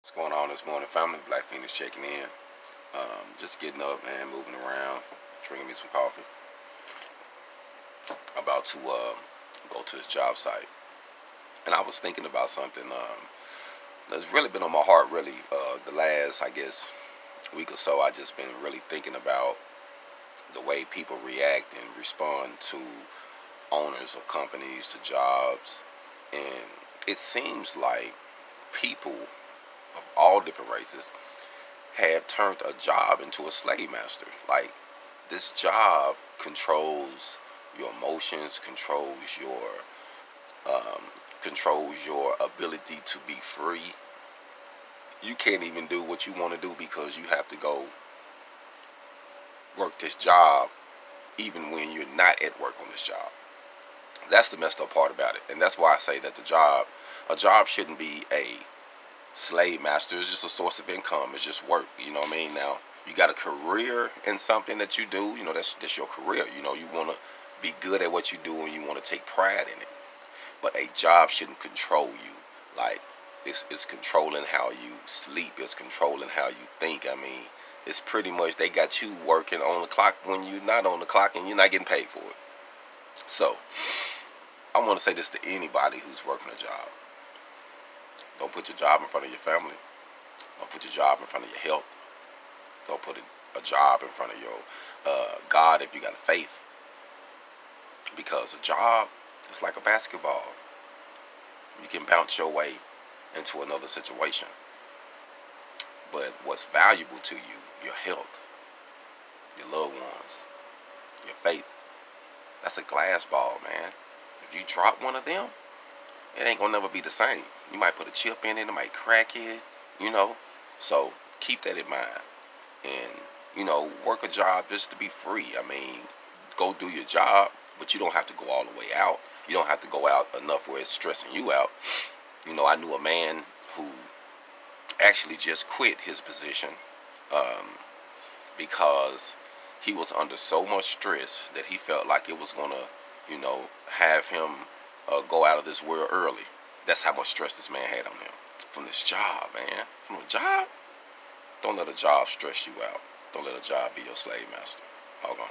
What's going on this morning, family? Black Phoenix checking in. Just getting up, man, moving around, drinking me some coffee. About to go to this job site. And I was thinking about something that's really been on my heart, really. The last, I guess, week or so, I just been really thinking about the way people react and respond to owners of companies, to jobs. And it seems like people of all different races have turned a job into a slave master. Like, this job controls your emotions, um, controls your ability to be free. You can't even do what you want to do because you have to go work this job even when you're not at work on this job. That's the messed up part about it. And that's why I say that a job shouldn't be a slave master. Is just a source of income. It's just work. You know what I mean? Now, you got a career in something that you do. You know, that's your career. You know, you want to be good at what you do and you want to take pride in it. But a job shouldn't control you. Like, it's controlling how you sleep. It's controlling how you think. I mean, it's pretty much they got you working on the clock when you're not on the clock and you're not getting paid for it. So, I want to say this to anybody who's working a job. Don't put your job in front of your family. Don't put your job in front of your health. Don't put a job in front of your God if you got a faith. Because a job is like a basketball. You can bounce your way into another situation. But what's valuable to you, your health, your loved ones, your faith, that's a glass ball, man. If you drop one of them, it ain't gonna never be the same. You might put a chip in it, it might crack it, you know. So keep that in mind. And, you know, work a job just to be free. I mean, go do your job, but you don't have to go all the way out. You don't have to go out enough where it's stressing you out. You know, I knew a man who actually just quit his position because he was under so much stress that he felt like it was going to, you know, have him go out of this world early. That's how much stress this man had on him. From this job, man. From a job? Don't let a job stress you out. Don't let a job be your slave master. Hold on.